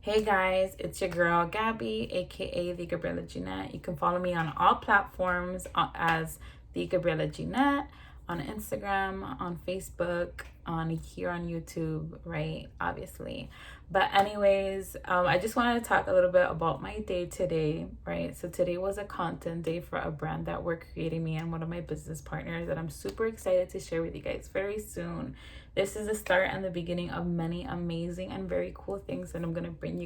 Hey guys, it's your girl Gabby, aka the Gabriella Jeanette. You can follow me on all platforms as the Gabriella Jeanette on Instagram, on Facebook, on here on YouTube, right? Obviously. But anyways, I just wanted to talk a little bit about my day today, right? So today was a content day for a brand that we're creating, me and one of my business partners, that I'm super excited to share with you guys very soon. This is the start and the beginning of many amazing and very cool things that I'm gonna bring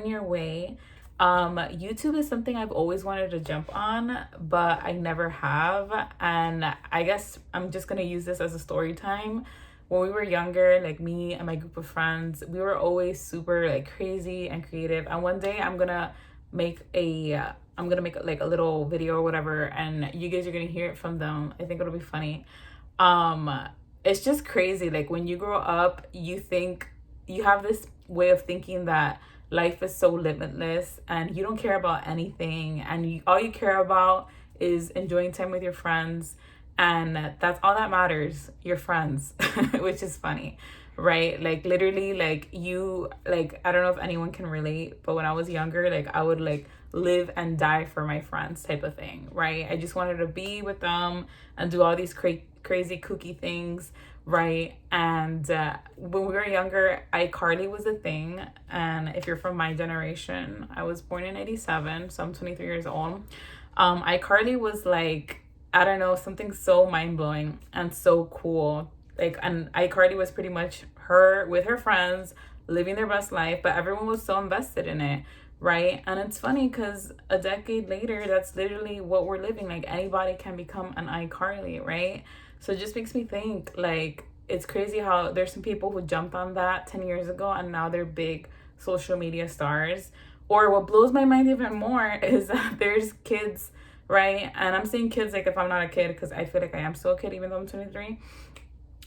your way. YouTube is something I've always wanted to jump on, but I never have. And I guess I'm just gonna use this as a story time. When we were younger, like me and my group of friends, we were always super like crazy and creative. And one day I'm gonna make like a little video or whatever, and you guys are gonna hear it from them. I think it'll be funny. Um, it's just crazy. Like when you grow up, you have this way of thinking that life is so limitless and you don't care about anything, and all you care about is enjoying time with your friends, and that's all that matters, your friends. Which is funny, right? Like literally, like I don't know if anyone can relate, but when I was younger, like I would like live and die for my friends type of thing, right? I just wanted to be with them and do all these crazy kooky things, right? And when we were younger, iCarly was a thing. And if you're from my generation, I was born in 87, so I'm 23 years old. iCarly was like, I don't know, something so mind-blowing and so cool. Like, and iCarly was pretty much her with her friends living their best life, but everyone was so invested in it, right? And it's funny because a decade later, that's literally what we're living. Like anybody can become an iCarly, right? So it just makes me think, like, it's crazy how there's some people who jumped on that 10 years ago and now they're big social media stars. Or what blows my mind even more is that there's kids, right? And I'm saying kids like if I'm not a kid, because I feel like I am still a kid even though I'm 23.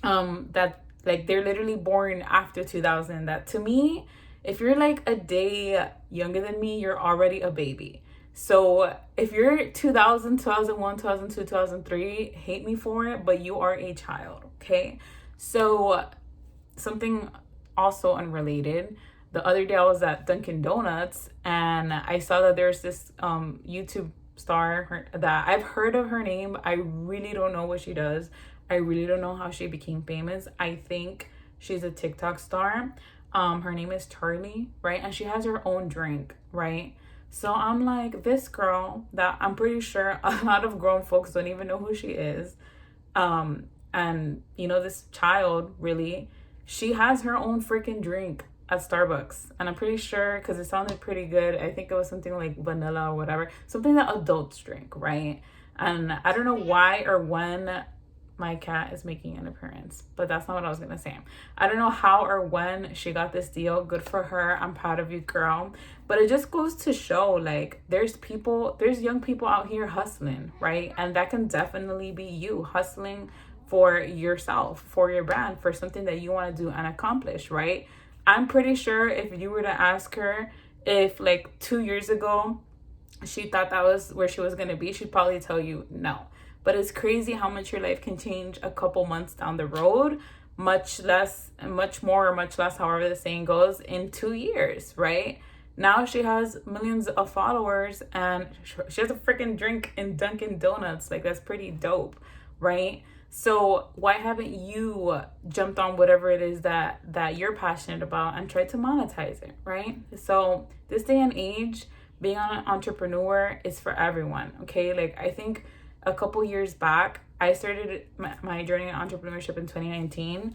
That like they're literally born after 2000. That to me, if you're like a day younger than me, you're already a baby. So if you're 2000, 2001, 2002, 2003, hate me for it, but you are a child, okay? So something also unrelated. The other day I was at Dunkin' Donuts and I saw that there's this YouTube star that I've heard of her name. I really don't know what she does. I really don't know how she became famous. I think she's a TikTok star. Her name is Charlie, right? And she has her own drink, right? So I'm like, this girl that I'm pretty sure a lot of grown folks don't even know who she is. And you know, this child really, she has her own freaking drink at Starbucks. And I'm pretty sure, because it sounded pretty good, I think it was something like vanilla or whatever, something that adults drink, right? And I don't know why or when my cat is making an appearance, but that's not what I was gonna say. I don't know how or when she got this deal. Good for her. I'm proud of you, girl. But it just goes to show, like, there's young people out here hustling, right? And that can definitely be you hustling for yourself, for your brand, for something that you want to do and accomplish, right? I'm pretty sure if you were to ask her if like 2 years ago she thought that was where she was gonna be, she'd probably tell you no. But it's crazy how much your life can change a couple months down the road, much less, much more, or much less, however the saying goes, in 2 years, right? Now she has millions of followers and she has a freaking drink in Dunkin' Donuts. Like, that's pretty dope, right? So why haven't you jumped on whatever it is that you're passionate about and tried to monetize it, right? So this day and age, being an entrepreneur is for everyone, okay? Like, I think a couple years back, I started my journey in entrepreneurship in 2019.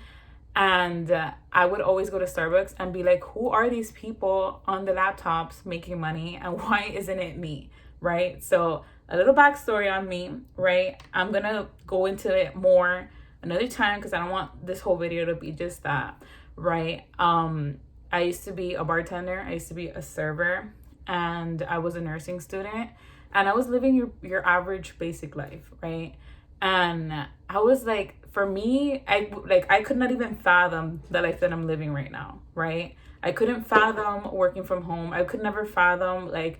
And I would always go to Starbucks and be like, who are these people on the laptops making money? And why isn't it me? Right? So a little backstory on me, right? I'm going to go into it more another time because I don't want this whole video to be just that, right? I used to be a bartender. I used to be a server, and I was a nursing student. And I was living your average basic life, right? And I was like, for me, I could not even fathom the life that I'm living right now, right? I couldn't fathom working from home. I could never fathom like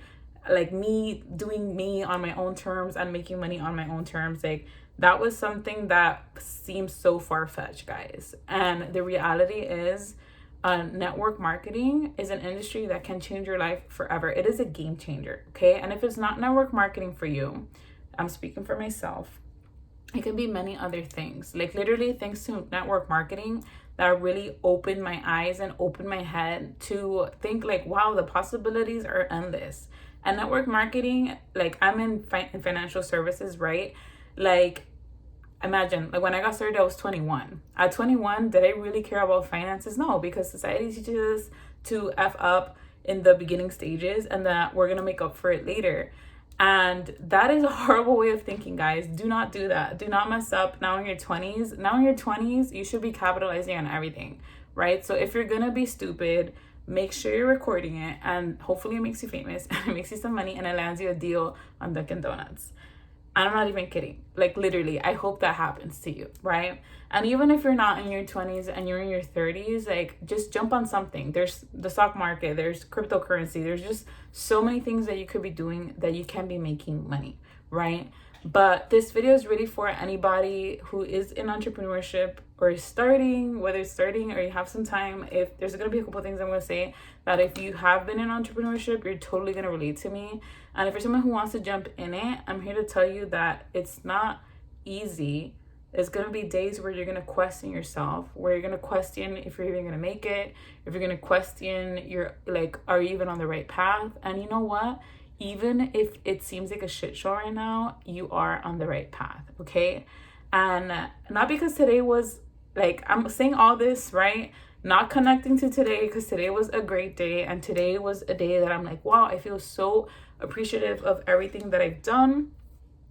me doing me on my own terms and making money on my own terms. Like, that was something that seems so far-fetched, guys. And the reality is, network marketing is an industry that can change your life forever. It is a game changer, okay? And if it's not network marketing for you, I'm speaking for myself, it can be many other things. Like literally thanks to network marketing, that really opened my eyes and opened my head to think like, wow, the possibilities are endless. And network marketing, like I'm in financial services, right? Like imagine, like when I got started, I was 21. At 21, did I really care about finances? No, because society teaches us to F up in the beginning stages and that we're going to make up for it later. And that is a horrible way of thinking, guys. Do not do that. Do not mess up now in your 20s. Now in your 20s, you should be capitalizing on everything, right? So if you're going to be stupid, make sure you're recording it, and hopefully it makes you famous and it makes you some money and it lands you a deal on Dunkin' Donuts. I'm not even kidding. Like literally, I hope that happens to you, right? And even if you're not in your 20s and you're in your 30s, like just jump on something. There's the stock market, there's cryptocurrency, there's just so many things that you could be doing that you can be making money, right? But this video is really for anybody who is in entrepreneurship or is starting, whether it's starting or you have some time. If there's going to be a couple things I'm going to say that if you have been in entrepreneurship, you're totally going to relate to me. And if you're someone who wants to jump in it, I'm here to tell you that it's not easy. There's going to be days where you're going to question yourself, where you're going to question if you're even going to make it, if you're going to question your, like, are you even on the right path? And you know what? Even if it seems like a shit show right now, you are on the right path, okay? And not because today was, like, I'm saying all this, right? Not connecting to today because today was a great day. And today was a day that I'm like, wow, I feel so appreciative of everything that I've done.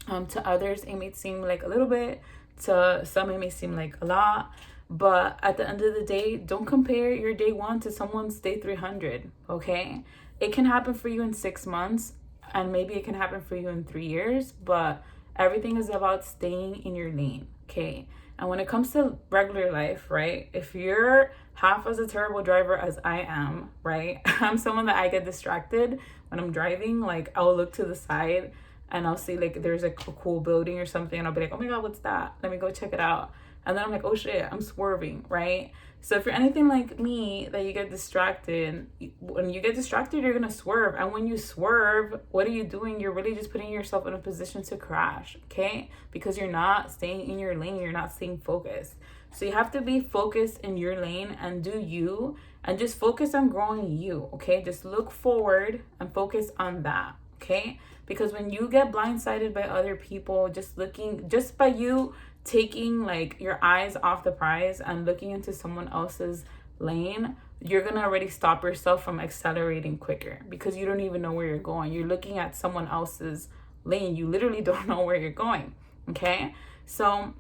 To others, it may seem like a little bit. To some, it may seem like a lot. But at the end of the day, don't compare your day 1 to someone's day 300, okay? It can happen for you in 6 months, and maybe it can happen for you in 3 years, but everything is about staying in your lane, okay? And when it comes to regular life, right, if you're half as a terrible driver as I am, right, I'm someone that I get distracted when I'm driving. Like, I'll look to the side and I'll see, like, there's a cool building or something, and I'll be like, oh my God, what's that? Let me go check it out. And then I'm like, oh shit, I'm swerving, right? So if you're anything like me, that you get distracted, when you get distracted, you're gonna swerve. And when you swerve, what are you doing? You're really just putting yourself in a position to crash, okay? Because you're not staying in your lane, you're not staying focused. So you have to be focused in your lane and do you, and just focus on growing you, okay? Just look forward and focus on that, okay? Because when you get blindsided by other people, just by you taking like your eyes off the prize and looking into someone else's lane, you're gonna already stop yourself from accelerating quicker because you don't even know where you're going. You're looking at someone else's lane. You literally don't know where you're going, okay? So,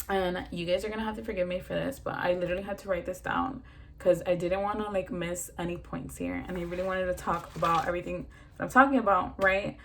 and you guys are gonna have to forgive me for this, but I literally had to write this down because I didn't want to like miss any points here, and I really wanted to talk about everything that I'm talking about, right?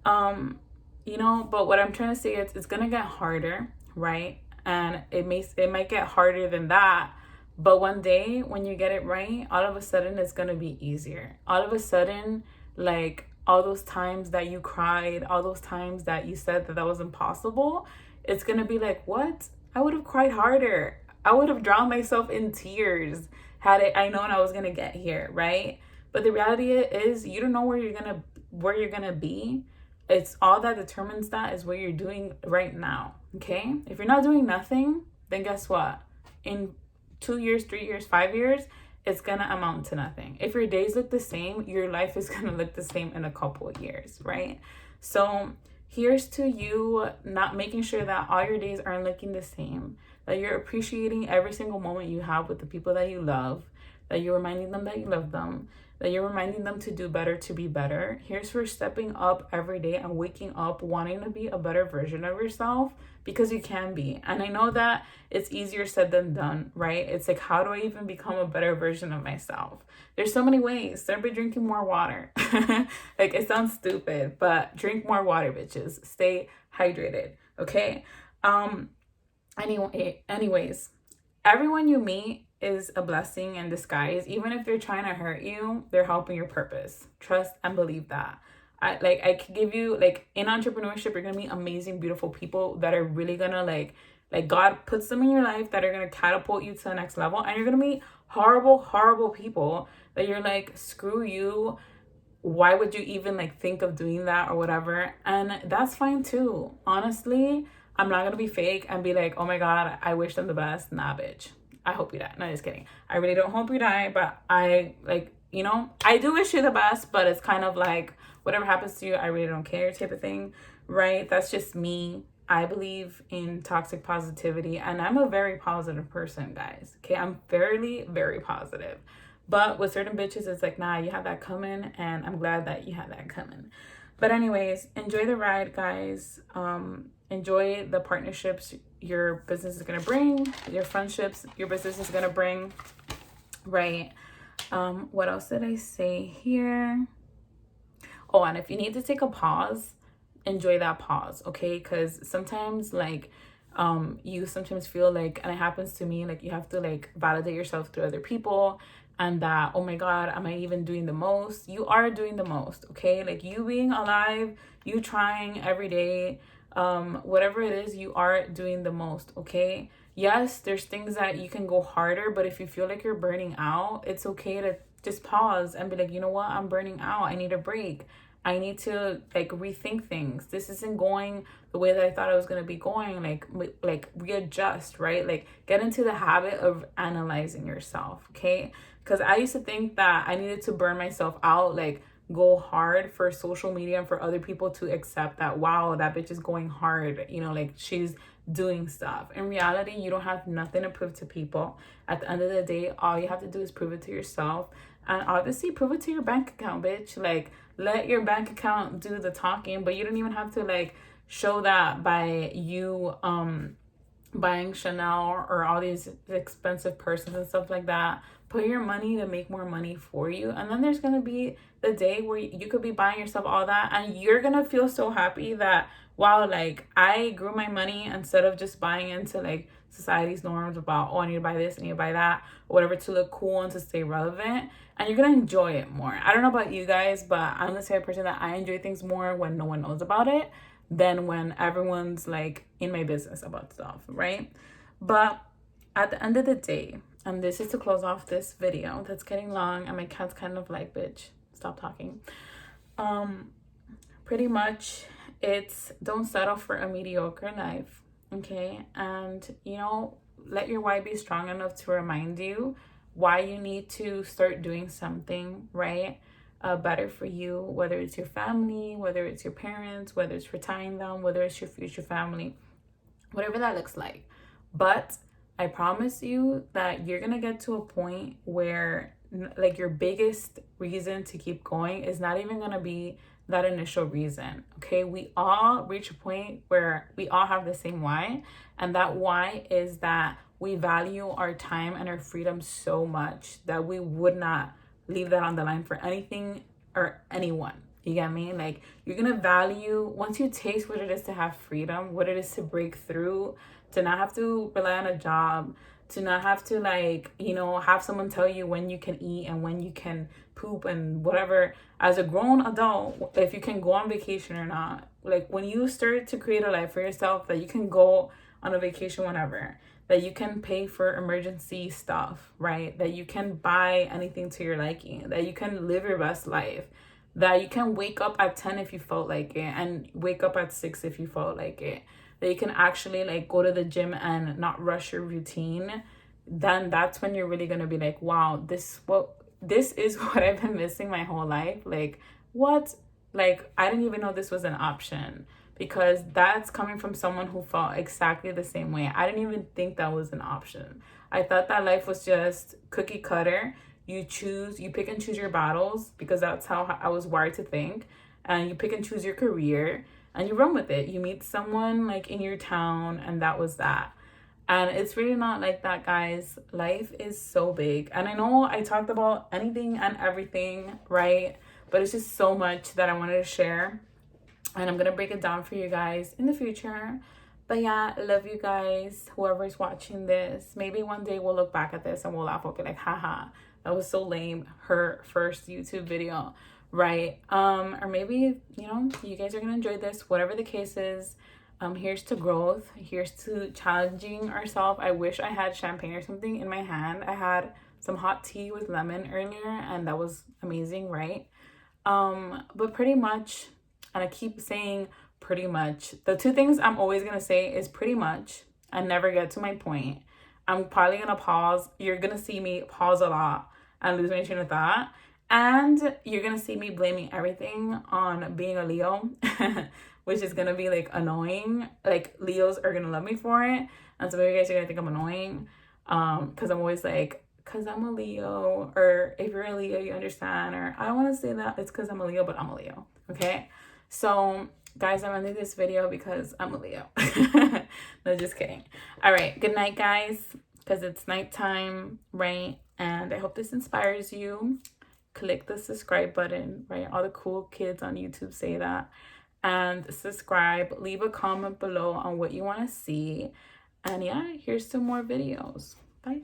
You know, but what I'm trying to say is it's gonna get harder, right? And it might get harder than that, but one day when you get it right, all of a sudden it's gonna be easier. All of a sudden, like all those times that you cried, all those times that you said that was impossible, it's gonna be like, what? I would have cried harder. I would have drowned myself in tears had I known I was gonna get here, right? But the reality is you don't know where you're gonna be. It's all that determines that is what you're doing right now, okay? If you're not doing nothing, then guess what? In 2 years, 3 years, 5 years, it's gonna amount to nothing. If your days look the same, your life is gonna look the same in a couple of years, right? So here's to you not making sure that all your days aren't looking the same, that you're appreciating every single moment you have with the people that you love, that you're reminding them that you love them, that you're reminding them to do better, to be better. Here's for stepping up every day and waking up wanting to be a better version of yourself, because you can be. And I know that it's easier said than done, right? It's like, how do I even become a better version of myself? There's so many ways. Start by drinking more water. Like, it sounds stupid, but drink more water, bitches. Stay hydrated, okay? Anyways, everyone you meet is a blessing in disguise. Even if they're trying to hurt you, they're helping your purpose. Trust and believe that. I can give you, like, in entrepreneurship, you're gonna meet amazing, beautiful people that are really gonna like Like, God puts them in your life that are going to catapult you to the next level, and you're going to meet horrible, horrible people that you're like, screw you. Why would you even like think of doing that or whatever? And that's fine too. Honestly, I'm not going to be fake and be like, oh my God, I wish them the best. Nah, bitch. I hope you die. No, just kidding. I really don't hope you die, but I like, you know, I do wish you the best, but it's kind of like whatever happens to you, I really don't care type of thing, right? That's just me. I believe in toxic positivity, and I'm a very positive person, guys. Okay, I'm very, very positive. But with certain bitches, it's like, nah, you have that coming, and I'm glad that you had that coming. But anyways, enjoy the ride, guys. Enjoy the partnerships your business is gonna bring, your friendships your business is gonna bring, right? What else did I say here? Oh, and if you need to take a pause, enjoy that pause, okay? Because sometimes like you sometimes feel like, and it happens to me, like you have to like validate yourself through other people, and that, oh my God, am I even doing the most? You are doing the most, okay? Like you being alive, you trying every day, whatever it is, you are doing the most, okay? Yes, there's things that you can go harder, but if you feel like you're burning out, it's okay to just pause and be like, you know what, I'm burning out, I need a break. I need to like rethink things. This isn't going the way that I thought it was gonna be going. Like readjust, right? Like get into the habit of analyzing yourself, okay? Because I used to think that I needed to burn myself out, like go hard for social media and for other people to accept that, wow, that bitch is going hard, you know, like she's doing stuff. In reality, you don't have nothing to prove to people. At the end of the day, all you have to do is prove it to yourself, and obviously prove it to your bank account, bitch. Like let your bank account do the talking, but you don't even have to like show that by you buying Chanel or all these expensive purses and stuff like that. Put your money to make more money for you, and then there's gonna be the day where you could be buying yourself all that, and you're gonna feel so happy that, wow, like I grew my money instead of just buying into like society's norms about, oh, I need to buy this, I need to buy that, or whatever, to look cool and to stay relevant. And you're gonna enjoy it more. I don't know about you guys, but I'm the type of person that I enjoy things more when no one knows about it than when everyone's like in my business about stuff, right? But at the end of the day, and this is to close off this video that's getting long, and my cat's kind of like, bitch, stop talking. Pretty much it's, don't settle for a mediocre life, okay? And you know, let your why be strong enough to remind you why you need to start doing something, right? Better for you, whether it's your family, whether it's your parents, whether it's retiring them, whether it's your future family, whatever that looks like. But I promise you that you're gonna get to a point where like your biggest reason to keep going is not even gonna be that initial reason, okay? We all reach a point where we all have the same why, and that why is that we value our time and our freedom so much that we would not leave that on the line for anything or anyone. You get me? Like you're gonna value, once you taste what it is to have freedom, what it is to break through, to not have to rely on a job, to not have to like, you know, have someone tell you when you can eat and when you can poop and whatever. As a grown adult, if you can go on vacation or not, like when you start to create a life for yourself that you can go on a vacation whenever, that you can pay for emergency stuff, right? That you can buy anything to your liking, that you can live your best life, that you can wake up at 10 if you felt like it and wake up at 6 if you felt like it, that you can actually like go to the gym and not rush your routine, then that's when you're really gonna be like, wow, this is what I've been missing my whole life. Like what? Like I didn't even know this was an option, because that's coming from someone who felt exactly the same way. I didn't even think that was an option. I thought that life was just cookie cutter. You pick and choose your battles, because that's how I was wired to think. And you pick and choose your career and you run with it. You meet someone like in your town and that was that. And it's really not like that, guys. Life is so big. And I know I talked about anything and everything, right? But it's just so much that I wanted to share. And I'm going to break it down for you guys in the future. But yeah, I love you guys. Whoever's watching this, maybe one day we'll look back at this and we'll laugh. We'll be like, haha, that was so lame. Her first YouTube video, right? Or maybe, you know, you guys are going to enjoy this. Whatever the case is, Here's to growth. Here's to challenging ourselves. I wish I had champagne or something in my hand. I had some hot tea with lemon earlier, and that was amazing, right? But pretty much, and I keep saying pretty much, the two things I'm always gonna say is pretty much. I never get to my point. I'm probably gonna pause. You're gonna see me pause a lot and lose my train of thought. And you're gonna see me blaming everything on being a Leo, which is gonna be like annoying. Like Leos are gonna love me for it. And some of you guys are gonna think I'm annoying. Because I'm always like, because I'm a Leo, or if you're a Leo, you understand, or I don't want to say that it's because I'm a Leo, but I'm a Leo, okay? So, guys, I'm ending this video because I'm a Leo. No, just kidding. All right, good night, guys, because it's nighttime, right? And I hope this inspires you. Click the subscribe button, right? All the cool kids on YouTube say that. And subscribe, leave a comment below on what you want to see. And yeah, here's some more videos. Bye.